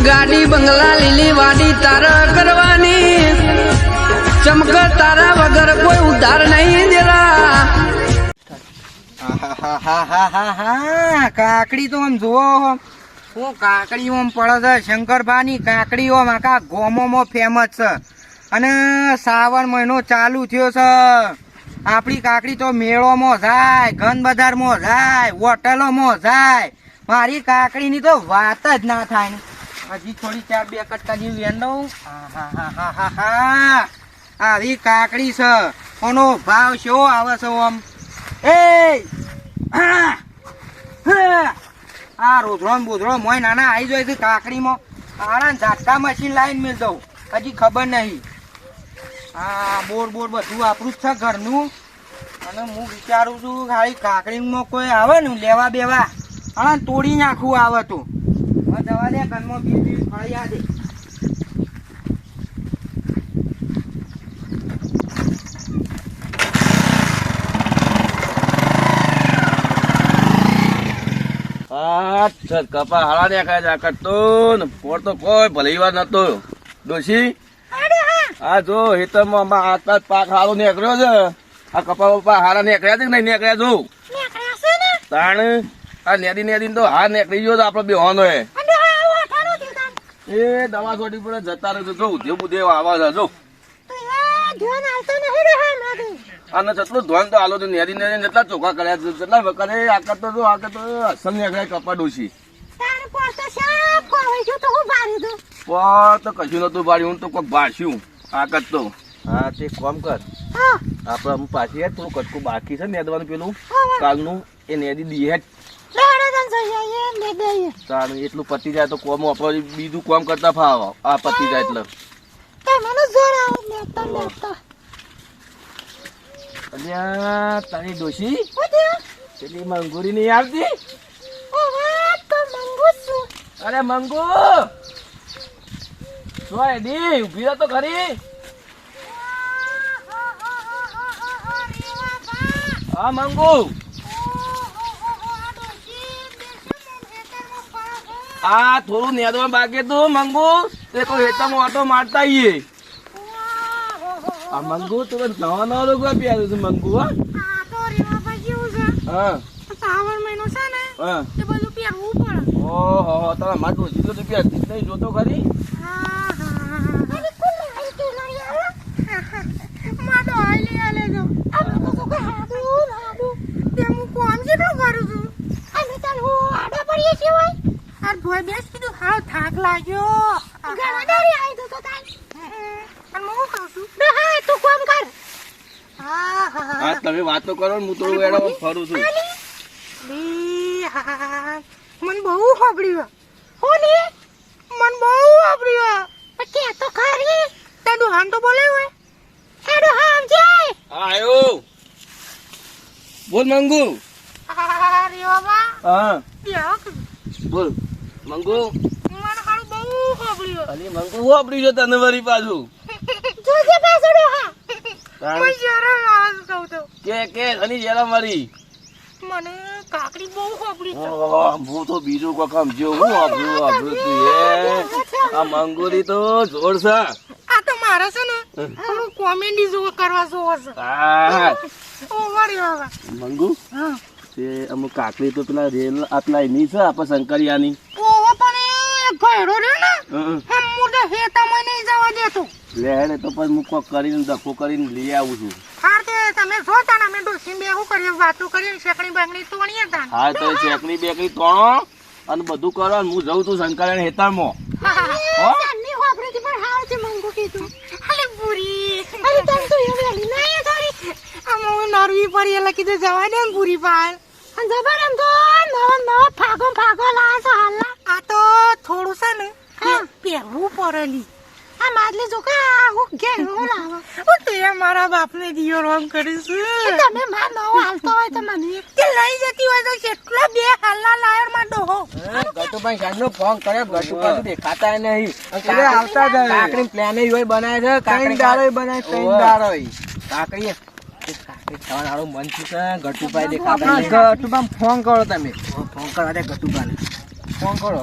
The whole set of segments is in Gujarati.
ગાડી બંગલા લીલી વાડી તારા કરવાની, ચમક તારા વગર કોઈ ઉધાર નહીં દેલા. કાકડી તો આમ જુઓ, હું કાકડી ઓમ પડે છે. શંકરભાની કાકડી ઓમ આખા ગોમોમાં ફેમસ છે. અને શ્રાવણ મહિનો ચાલુ થયો છે. આપણી કાકડી તો મેળોમાં જાય, ઘન બજારમાં જાય, હોટલોમાં જાય. મારી કાકડીની તો વાત જ ના થાય. હજી થોડી 4-2 કટકાની વેન દઉં. આવી કાકડી છે, કોનો ભાવ શો આવે છે આમ? એ આ રોધડો બોધડો મોય નાના આવી જાય છે કાકડીમાં. આના ઝાટકા મશીન લાવીને મેળ દઉં, હજી ખબર નહીં. હા, બોર બધું આપણું જ છે ઘરનું. અને હું વિચારું છું ખાલી કાકડીમાં કોઈ આવે ને લેવા બેવા, હા તોડી નાખવું આવે તો જવા દે. ઘરમાં બીજ ફળ્યા દે. કપા હાડા દેખાય છે કરતો ને પોર તો કોઈ ભલે વાર નતો. ડોશી આ જો હેતરમાં આટલા પાક હારો નીકળ્યો છે. આ કપા બપા હારા નીકળ્યા છે કે નહીં નીકળ્યા? જો તાણ આ નેદી તો હાર નીકળી ગયો આપડે બેવાનો એ દવા છોડી પડે જતા રહ્યો. જો ઉધેવ બુધેવ આવા છે. જો અને જેટલું ધોન તો હાલો નેદી જેટલા ચોખ્ખા કર્યા છે જેટલા વખત આગળ તો અસલ નીકળ્યા કપા ડોશી. તો કશું નતું ભાડ્યું, હું તો કોઈક ભાડ્યું આગળ તો. હા તે કોમ કર, આપડે હું પાછી થોડું કટકું બાકી છે નેદવાનું પેલું કાલનું, એ નેદી દીએ એટલું પતી જાય તો કોમ આપડે બીજું કોમ કરતા ફાવ. આ પતી જાય એટલે તારી ડોશી પેલી મંગુરી નહીં આવતી? અરે મંગુ દી ઉભી રહો તો ખરી. હા મંગુ, આ થોડું નેદવા બાકી તું મંગુ, તે તો હેતામાં ઓટો મારતા આવીએ. આ મંગુ તો નવા નવા લોકો પ્યાર છે મંગુ. હા શ્રાવણ મહિનો છે ને, તે બધું પહેરવું પડે. ઓહો, તમે માર ડોશી તો પહેરતી નહીં, જોતો ખરી. થાક લાગ્યો. તમે વાતો કરો ને હું તો એડો ફરું છું. મને બહુ સાંભળ્યું. મને બહુ સાંભળ્યું. પછી તો ખરી તારું હાન તો બોલે હોય. હેડો હામ જાય. આયો બોલ મંગુ. અરે બાબા. હા યાર બોલ મંગુ. મને હારું બહુ સાંભળ્યું. અલી મંગુ હું આપડી જો તને વરી પાછું જોજે પાછળો હા. મને જરા આવાજ કહું તો કે અની જરા મારી મને કાકડી બહુ સાંભળી છે. હું તો બીજું કોઈ કામ જો હું આભરું તું આ મંગુરી તો જોર છે. આ તો મારા છે ને થોડું કોમેડી જો કરવા જોવો છે. હા ઓ વળી બાબા મંગુ. હા તે અમુક કાકડી તો પેલા રેલ આટલા એની છે આપણે શંકરિયાની. ઓહો પણ એ ઘેડો રે ને હમ મુર્દા હેતા મને નહીં જવા દેતો. લેડે તો પછી હું કોક કરીને દફો કરીને લઈ આવું છું. હાર તે તમે જોતા ને અમે ડોસી બે શું કરીએ વાતો કરીએ શેકણી બાંગણી તોણીએ તા. હા તો શેકણી બેકણી તોણો અને બધું કરો અને હું જઉં છું શંકરિયા હેતામાં. સાની હોબરેથી પણ હાવ છે મંગુ કીધું. અલે પૂરી અરે તમ તો એ વેલી ના થોડી આમ નરવી પડી એટલે કીધું જવા દે ને પૂરી પાલ. અને જબર એમ તો નવો ફાગો લાસો હાલના. આ તો થોડું છે ને પહેરવું પડેલી. આ માદલે જો કા હું ઘેરો લાવા. હું તે મારા બાપને દિયો રોંગ કરીશું. તમે માં નવો હાલતો હોય તો મને કે લઈ જતી હોય તો કેટલા બે હાલના લાયર માં ડોહો. ગટુભાઈ સાહેબ નો ફોન કરે, ગટુભાઈ દેખાતા નહીં. આવતા જ કાકડી પ્લાન હોય બનાવે છે. કાકડી દાડો બનાવે, ત્રણ દાડો કાકડી ખાવાનું મન છે. ગટુભાઈ દેખાતા નહીં. ગટુભાઈ ફોન કરો તમે. ફોન કરો ગટુભાઈ ફોન કરો.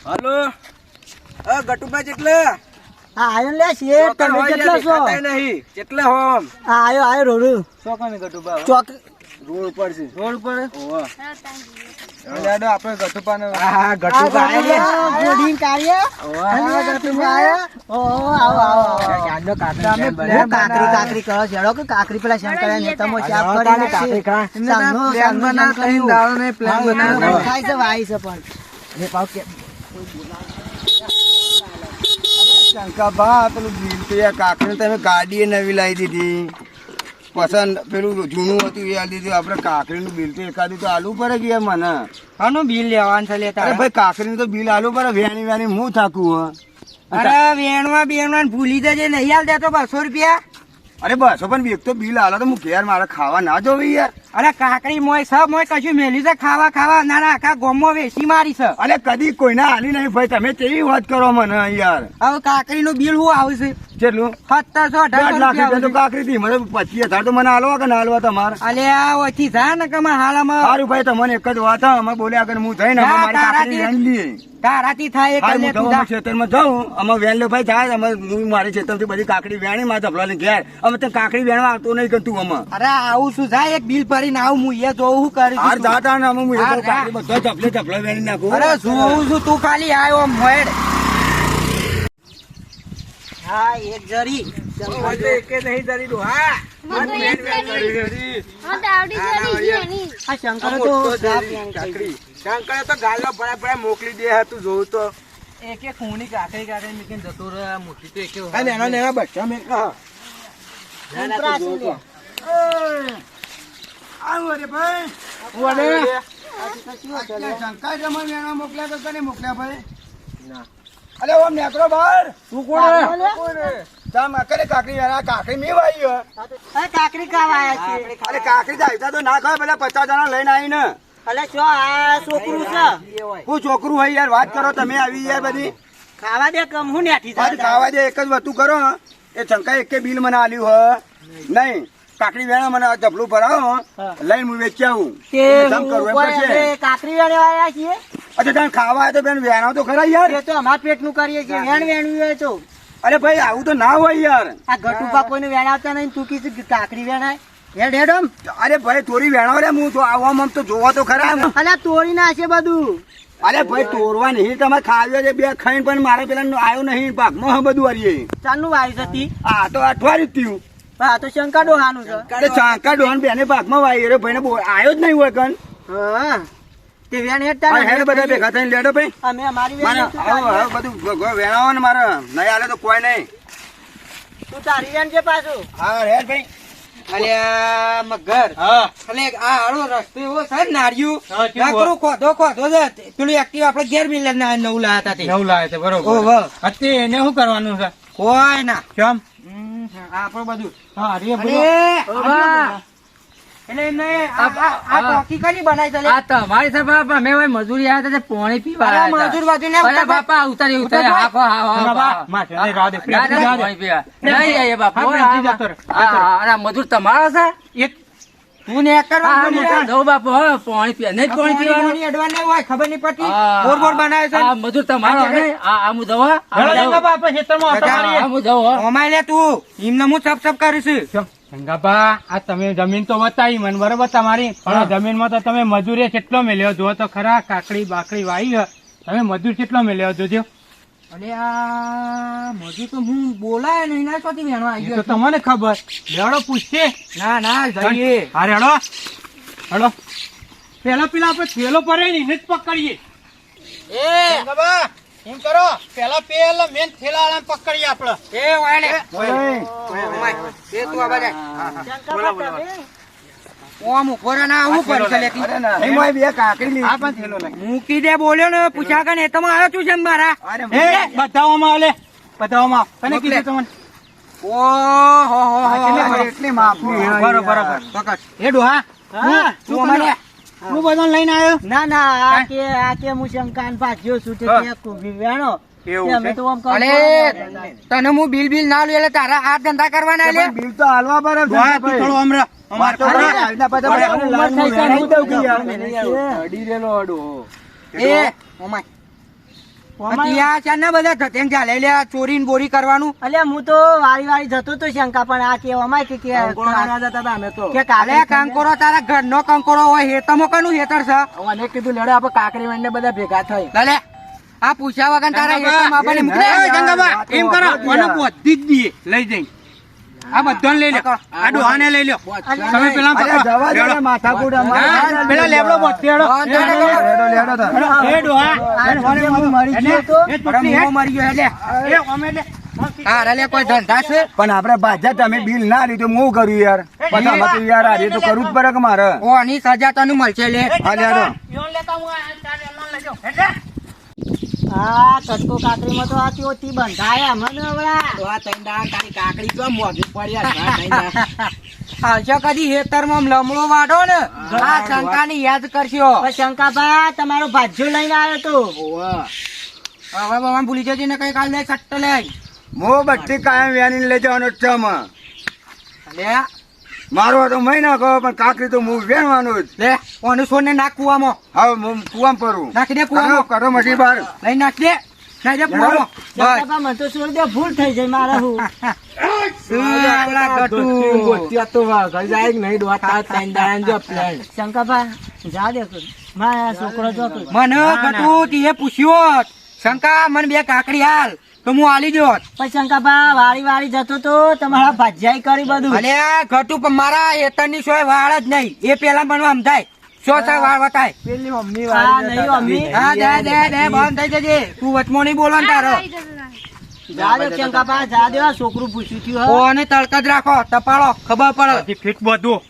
હાલો ગટુભાઈ જેટલે આ આયો લે શેઠ તમે કેટલા છો નહીં જેટલે હોમ આ આયો રોડુ ચોકને ગટુભાઈ ચોક રોડ પર છે રોડ પર ઓવા લેડો આપણે ગટુપાને હા ગટુભાઈ આયા બોડિંગ કાર્ય હા ગટુભાઈ આયા ઓ આવો આવો જાડો તમે કાકરી કરો છેડો કે કાકરી પેલા શંકરા ને તમો શાપ કરી કાકરી ખા. પ્લાન બના કઈ દાડો ને પ્લાન બના ખાઈ છે વાઈ છે પણ એ પાવ કે શંકાબા પેલું બિલ તો યાર કાકરી તમે ગાડી નવી લાવી દીધી પસંદ પેલું જૂનું હતું એ આલી દીધું આપણે કાકરીનું બિલ તો એકાદું તો આલુ પડે કે યાર મને આનું બિલ લેવાનું છે લેતા અરે ભાઈ કાકરીનું તો બિલ આલુ પડે વેણી વેણી હું થાકું અરે વેણવા બેણવા ભૂલી જજે નહીં હાલ દેતો 200 રૂપિયા અરે બસ પણ એક તો બિલ આલો તો હું ઘેર મારે ખાવા ના જોવી યાર અરે કાકડી મોય સબ મોય કશું મેલી છે ખાવા ના ના આખા ગોમમાં વેચી મારી છે અરે કદી કોઈને આલી નહીં ભાઈ તમે કેવી વાત કરો મને યાર હવે કાકડી નું બિલ શું આવશે કેટલું 1700 લાખ રૂપિયા તો 1800 કાકરી થી મને 25,000 તો મને આલવા કે ના આલવા તમારે અલે આ ઓછી જા ને કમા હાલામાં સારું ભાઈ તમને એક જ વાત હા અમે બોલ્યા આગળ હું જઈને અમે મારી કાકરી વેણ લઈએ તારાથી થાય એક હાલ લે હું તું જાઉં, જા અમે ખેતરમાં જાઉં અમે વેણ લે ભાઈ જાય અમે હું મારી ખેતરથી બધી કાકડી વેણી મારા ધબલાને ઘેર અમે તો કાકડી વેણવા આવતો નહીં કરતું અમે અરે આવું શું જાય એક બિલ ભરીને આવું હું એ જોઉં શું કરી હાર જાતા ને અમે હું હાર, એક કાકડી બધો ધબલે વેણી નાખું અરે જોઉં છું તું ખાલી આવ્યો મોડ હા એક જરી એકે નહીં જરી દો હા આ શંકર તો શંકરે તો ગાલો ભરાય મોકલી દે હતું જોઉં તો એકે ખૂણી કાકડી કાકડી મૂકીને જતો રહે મોટી તો એકે નેના બચ્ચા મેં કહા સંતરાસી લે આવું અરે ભાઈ શંકર જમા વેણવા મોકલ્યા તો કને મોકલ્યા ભાઈ ના અરે ઓમ નેકરો બહાર તું કોણ તા મકરે કાકડી વેણા કાકડી મે વાઈ આ કાકરી ખાવા આયા છે અરે કાકડી જાય તો ના ખાય પેલા 50 જણા લઈને આવીને અલે શું આ છોકરું છે હું છોકરું હોય યાર વાત કરો તમે આવી યાર બધી ખાવા દે કમ હું નેઠી બાદ ખાવા દે એક જ વસ્તુ કરો એ શંકા એકે બિલ મને આલ્યું હ નહીં કાકડી વેણા મને જબલું ભરાવો લઈને હું વેચી આવું ધમ કરવું એમ કરશે કાકરી વેણે આયા છીએ અચ્છા તને ખાવા આવે તો બેન વેણો તો ખરા યાર એ તો અમાર પેટનું કરીએ છીએ વેણ વેણવી હોય તો અરે ભાઈ આવું તો ના હોય યાર આ ગટુપા કોઈને વેણાવતા નહીં તું કીધું કે કાકડી વેણાય હેડ હેડમ અરે ભાઈ થોડી વેણાવ રે હું તો આવામાં આમ તો જોવા તો ખરા અલે તોડી નાખે બધું અરે ભાઈ તોડવા નહીં તમે ખાવ્યો છે બે ખાઈને પણ મારે પેલા આવ્યો નહીં પાકમાં હ બધું હારીએ ચાલનું વાયુ હતી આ તો અઠવાડિયું થયું આ તો શંકા ડોહાનું છે અરે ચાંકા ડોહન બેને પાકમાં વાઈ રે ભાઈને આવ્યો જ નહીં હોય કન હા તે વેણ હેડતા આ હેડ બધા ભેગા થઈને લેડો ભાઈ અમે અમારી મારે વેણ હવે બધું વેણાવો ને મારે નહીં હાલે તો કોઈ નહીં તું તારી વેણ છે પાછું હા હેડ ભાઈ અલ્યા મગર હા અલે આ હારો રસ્તો એવો છે ને નારિયું નાકરું ખોદો છે પેલું એક્ટિવ આપણે ઘેર મિલે નવું લાયા હતા નવ લાવે છે બરોબર ઓહો અત્યારે એને શું કરવાનું છે કોઈ ના કેમ આપણું બધું હા અરે એટલે એમને આ ટોકી કઈ બનાવી છે લે? આ તમારી છે બાપા અમે ભાઈ મજૂરી આવ્યા હતા તે પાણી પીવા અરે આવ્યા હતા. મજૂર બાજુ ને અરે બાપા ઉતારી ઉતારી હાકો માથે નહીં રાહ દે, ના, ના, રાહ દે. પાણી પીવા નહીં આવીએ બાપા હા, પ્રેમથી જતો રહે. આ મજૂર તમારો છે એક તું ને એક કરવા હા, બોલી મોટા જવું બાપુ હો, પાણી પીવા નહીં પાણી પીવાનું અડવા નહીં હોય ખબર નહીં પડતી હા. બોર બોર બનાવે છે આ મજૂર તમારો ને આ હું દઉં હો. આ હું દઉં. બાપા ખેતરમાં આટો મારીએ. આ હું દઉં હો. ઓમાય લે તું એમને હું સપ સપ કરીશ ગંગાબા આ તમે જમીન તો બતાવી મને બરોબર તમારી પણ આ જમીનમાં તો તમે મજૂરી કેટલો મેલ્યો જો તો ખરા કાકડી બાકડી વાઈ છે. તમે મજૂર કેટલો મેલ્યો જોજો અરે આ મજૂર તો હું બોલાય નહીં ના ચોથી વેણો આવી એ તો ગયો તમને ખબર લેડો પૂછશે ના ના જઈએ હા રેડો હેડો પેલા પેલા આપણે થેલો પડે ને એને જ પકડીએ એમ કરો પેલા મેન થેલા વાળા પકડીએ આપડે એ વાળે ઓય. એ તું આ બાજુ ઓમ ઉપર ના આવું પડશે લેતી અરે ના નહીં મોય બે કાકડી લીધી. આ પણ થેલો લઈ મૂકી દે બોલ્યો ને પૂછ્યા કે ને તમે આવ્યો છું છે મારા અરે એ બતાવવામાં આલે બતાવવામાં આવ. તને મોકલે. કીધું તમને ઓહો એટલી માપની હા, બરોબર યાર. બરોબર એ ડોહા તું અમારે હું બધાને લઈને આવ્યો ના ના આ કે હું શંકાન પાછ્યો છું તે કે કુભી વેણો એવું તે અમે છે? તો આમ કહું અલે તને હું બિલ ના લે તારા આ ધંધા કરવાના લે પણ બિલ તો હાલવા પડે ને ડોહા તું થોડો હમણાં વાત તો કરે. આજના પછી અરે, આપણે ઉંમર લાલનું થઈ છે, વેણાઈ દઉં કે યાર. નહીં. અડી રેલો અડો. એ ઓમાય ત્યાં ચાર ના બધા ધતેંગ ચાલે લે ચોરી ને બોરી કરવાનું. અલ્યા હું તો વારી વારી જતો તો શંકા પણ આ કેવામાં કે અલે કંકોરો તારા ઘરનો કંકોરો હોય હેતમો કનું હેતર છે મને કીધું લેડો આપણે કાકરી વંડે બધા ભેગા થઈ. લે આ પૂછ્યા વગર તારા હેતમ આપણને મૂકી દે. એમ કરો મને બધી જ દીએ લઈ જઈ આ બધાને લઈ લો આ ડોહાને લઈ લો તમે પેલા પકડો માથાકૂટ પેલા લેબડો બોતેડો એ ડોહા મરી ગયો તો એ ટુકડી હે મરી ગયો લે એ અમે લે હા લે કોઈ ધંધા છે પણ આપણે ભાજ્યા તમે બિલ ના લીધું હું કર્યું યાર પછી આમાં તો યાર આ તો કરવું જ પડે કે મારે ઓની સજા તને મળશે લે હા લેડો યોન લેતા હું આ તારે લોન લઈ જાઉં એટલે આ કટકો કાકરીમાં તો આ ચોથી બંધાયા મને હવડા તો આ તંડા તારી કાકડી તો મોઢું પડ્યા આવશે કદી હેતરમાં લમણો વાડો ને આ શંકાની યાદ કરશો પણ શંકાભા તમારો ભાજ્યો લઈને આવ્યો તો હવે બાબા ભૂલી જજે ને કઈ કાલ લે સટ્ટ લે હું બધી કાયમ વ્યાની લઈ જવાનો જ છે આમાં. લે મારો તો મહી નાખો પણ કાકરી તો હું વેણવાનું જ. લે ઓનું સોને નાખ કુવામાં હવે હું કુવામ કરું નાખી દે કુવામાં કરો મસી બહાર લઈ નાખ દે નાખ દે કુવામાં બસ શંકાભા મને તો છોડી દે ભૂલ થઈ જાય મારે હું આપણા ગટુ શંકાભા જા દે મારા છોકરો જોતો મને ગટુ તીએ પૂછ્યો શંકા મને બે કાકડી હાલ તો હું આલી દોત પણ શંકાભા વાળી વાળી જતો તો તમારા ભાજ્યાઈ કરી બધું અલે ઘટુ પણ મારા હેતરની સોય વાળ જ નહીં એ પેલા મને સમજાય સો સા વાળ બતાય હા નહીં અમ્મી હા દે બંધ થઈ જજે તું વચમાં નહીં બોલવાનું તારો જા દે શંકાભા જા દે આ છોકરું પૂછ્યું થયું હે. ઓને તળક જ રાખો તપાડો ખબર પડે ફીટ બધું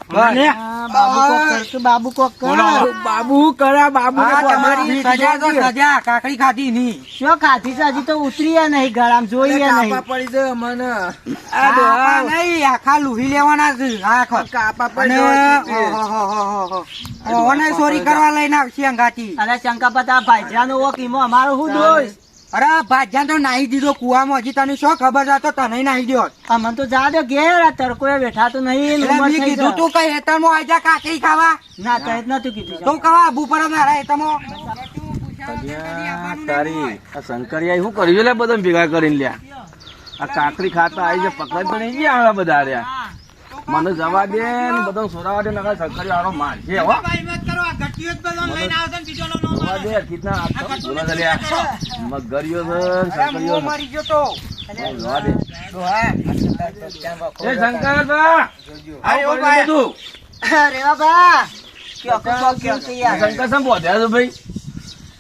બસ. હા, બાબુ કોક કર તું બાબુ કોક કર બાબુ કરા બાબુ આ તમારી સજા તો સજા કાકડી ખાધી ની શું ખાધી છે હજી તો ઉતરીએ નહીં ગળામાં જોઈએ નહીં પડી જાય મને આ નહીં આખા લુહી લેવાના છે આખો અને ઓને ચોરી કરવા લઈને આવશે અંગાતી અરે શંકાપા તા ભાઈજાનો ઓ કીમો અમારો હું દોષ અરે ભાજ્યા તો નાહી દીધો કુવામાં હજી તને શું ખબર છે તો તને નાહી દો અમને તો જા દે ઘેર આ તડકોએ બેઠા તો નહીં એટલે ઉંમર મેં થઈ કીધું છે. તું કઈ હેતરમાં આઈ જા કાકડી ખાવા ના તો જ નતું કીધું તો કવા આબુ પર મારા હેતમાં તારી આ શંકરિયા શું કર્યું લે બધા ભેગા કરીને લ્યા આ કાકડી ખાતા આવી છે પકડ તો નહીં ગયા હવે બધા રહ્યા મને જવા દે ને બધા સોરાવા દે નકર શંકરિયા હારો મારશે હો જવા દે કિતના આ તો બોલા છે લ્યા મગરિયો છે શંકરિયો છે. મરી ગયો તો જવા દે એ શંકર બા આયો ભાઈ તું અરે બાબા ક્યો કોક ક્યો કે યાર શંકર સમ બોધ્યા છો ભાઈ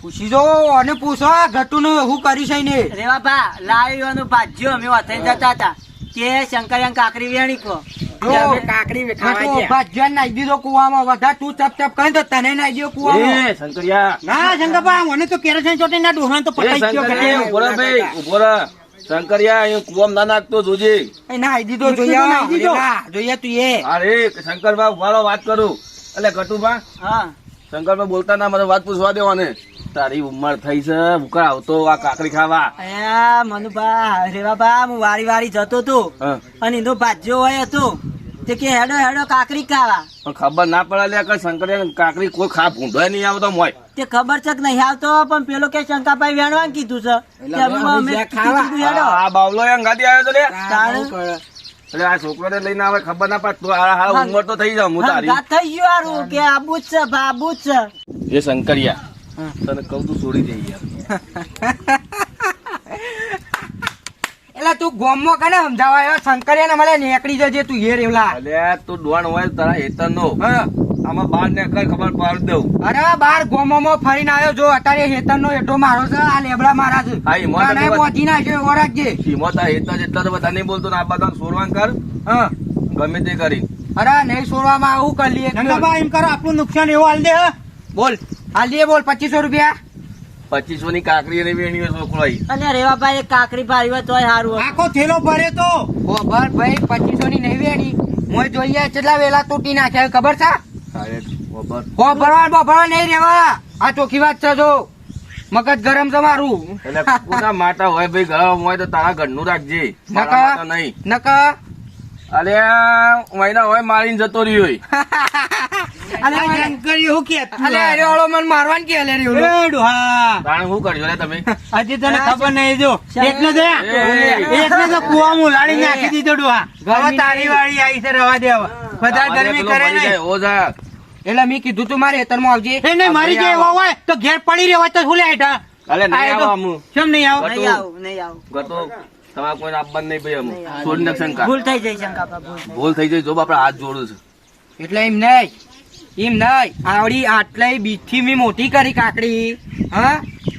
પૂછી જો અને પૂછો ઘટુ નું હું કરી છે ને રે બાબા લાવ્યો ભાજ્યો અમે વાતે જતા હતા કે શંકરિયા કાકરી વેણી કો કાકડી ભાજ્યા નાઈ દીધો કુવામાં બધા તું ચપ ચપ કરી તો તને નાઈ દીધો કુવામાં એ શંકરિયા ના શંકરબા મને તો કેરોસીન ચોટી ના ડોહાન તો એ પટાઈ ગયો શંકરિયા ઉભો રહો ભાઈ ઉભો રહો શંકરિયા અહીં કુવામાં ના નાખતો જોજે એ નાઈ દીધો જોઈએ નાઈ દીધો. જોઈએ તું એ અરે શંકરબા ઉભારો વાત કરું એટલે કટુબા હા શંકરબા બોલતા ના મને વાત પૂછવા દેવાને તારી ઉંમર થઈ છે ભૂકા આવતો આ કાકડી ખાવા અયા મનુભા રે બાબા હું વારી વારી જતો તો હા. અને એનો ભાજ્યો હોય હતો તે કે હેડો હેડો કાકરી ખાવા પણ ખબર ના પડે લે કે શંકરિયા કાકડી કોઈ ખા ભૂંડોય નહીં આવતો મોય તે ખબર છે કે નહીં આવતો પણ પેલો કે શંકાભાઈ વેણવા કીધું છે તે અમે કીધું હેડો આ બાવલો અંગાથી આવ્યો તો લે તાણ એટલે આ છોકરાને લઈને આવે ખબર ના પડે તો આ ઉંમર તો થઈ જાવ હું તારી હંગાત થઈ ગયું હારું કે આબુ જ છે બાબુ જ છે એ શંકરિયા તને કહું તું છોડી દે યાર એટલે તું ગોમમાં કને સમજાવાયો શંકરિયા ને મળે નીકળી જજે તું હેર એવલા અલ્યા તું ડોણ હોય તારા હેતર નો આમાં બાર ને કઈ ખબર પાડી દઉં અરે બાર ગોમોમાં ફરીને આવ્યો જો અત્યારે હેતર નો હેઠો મારો છે આ લેબડા મારા છે હા, ઈ મોઢા તને પર- પહોંચી નાખ્યો ઓળખજે સીમો તારા હેતર જેટલા તો બધા નહીં બોલતો ને આ બધા સોરવાન કર હા ગમે તે કરી અરે નહીં છોડવામાં આવું કરી લઈએ શંકરબા એમ કરો આપણું નુકસાન એવું હાલ દે હે બોલ હાલ દે બોલ 2500 રૂપિયા 2500 ની કાકરી અને વેણી છોકરો આઈ અને રેવાભાઈ એક કાકરી પાડી હોય તોય સારું હતું. આખો થેલો ભરે તો ખબર ભાઈ 2500 ની નહીં વેણી મોય જોઈએ કેટલા વેલા તૂટી નાખ્યા ખબર છે અરે ખબર બફરવા નહીં રેવા આ ચોખ્ખી વાત છે જો મગજ ગરમ છે મારું એટલે કોના માટા હોય ભાઈ ગરમ હોય તો તારા ઘરનું રાખજે મારા માટા નહીં નકા અરે મહિના હોય મારીને જતો રહ્યો હોય. અલે શંકરી હું કે અલે અરે વાળો મને મારવાન કે અલે રે ઓલો. એ ડોહા તાણ શું કરજો લે તમે હજી તને ખબર નહીં જો એકને દે એકને તો કુવામાં લાડી નાખી દીધો ડોહા હવે તારી વાળી આવી છે રવા દે હવે બધા ગરમી કરે નહીં ઓઝા એટલે મેં કીધું તું મારે હેતરમાં આવજે. એ નહીં મારી જે એવો હોય તો ઘેર પડી રહ્યો હોય તો શું લે હેઠા અલે નહીં આવો અમુ કેમ નહીં આવો ગતો તમારે કોઈ આપવાનું નહીં ભાઈ અમુ છોડી નાખ શંકા ભૂલ થઈ જાય શંકા ભૂલ થઈ જાય જો આપડે હાથ જોડું છે એટલે એમ નહીં આવડી આટલાય બીજથી મેં મોટી કરી કાકડી હા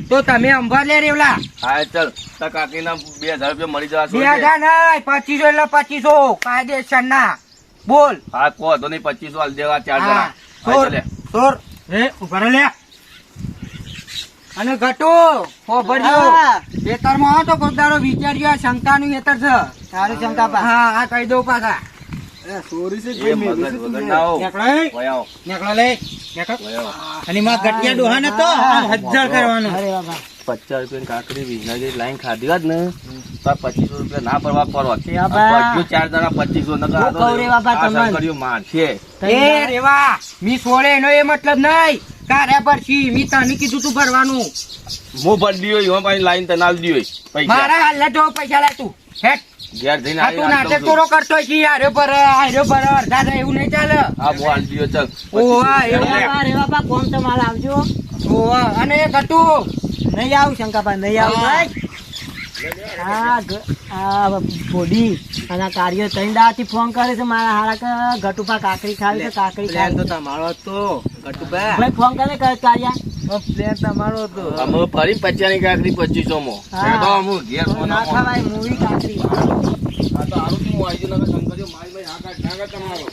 તો તમે અંબાર લે રેવલા હા ચાલ તાર કાકીના 2000 રૂપિયા મળી જવા 2000 નહીં 2500 એટલે 2500 કાયદેસર ના બોલ. હા કહો તો નહીં 2500 હાલ દેવા 4 જણા હા, હા, ચાલે. સોર એ ઉભા રહો લે અને ઘટો હો ભરજો ખેતરમાં આવો તો કોક દાડો વિચારજો આ શંકાનું ખેતર છે સારું શંકા પા હા આ કહી દઉં પાછા એ મગજ વગર ના આવો. નીકળો એ. વહી આવો, નીકળો લે નીકળો વહી આવો. અને માં ગટિયા ડોહા ને તો આમ હજાર કરવાનું 50 રૂપિયાની કાકડી વીજના જે લાઈન ખાધી હોત ને તો આ 2500 રૂપિયા ના પડવા પરવા બાપા. બધું 4 જણા 2500 નકર આ તો કહું રે બાપા આ તમને. શંકરીઓ મારશે. એ રેવા મી છોડે એનો એ મતલબ નહીં કારે પરછી મી તને કીધું તું ભરવાનું હું ભરી દીધો એમાં પાછી લાઈન તને આલી દીધો પૈસા મારા હાલ જો પૈસા લે તું હેટ ઘેર જઈને આ તું નાટક તોરો કરતો છે આર્યો પર અડધા થાય એવું નહીં ચાલે હા હું આલી દીધો ચાલ ઓવા એવું રે બાપા કોમ તો મારે આવજો ઓવા અને એ ઘટું નહીં આવું શંકાપા નહીં આવું ભાઈ આ બોડી અને આ કાર્યો ત્રણ દાડાથી ફોન કરે છે મારા હારા કે ગટુપા કાકડી ખાવી છે કાકડી ખાવી તો તમારો તો ગટુબા ભાઈ ફોન કરે કાર્યા પ્લેન તમારો તો અમે ફરી 50 ની કાકડી 2500 માં હા. તો અમે ઘેર ના સોના ખવાય મૂવી કાકડી આ તો આરું હું આવી ગયો નકર શંકરીઓ મારી ભાઈ આ કાઢ નાગા તમારો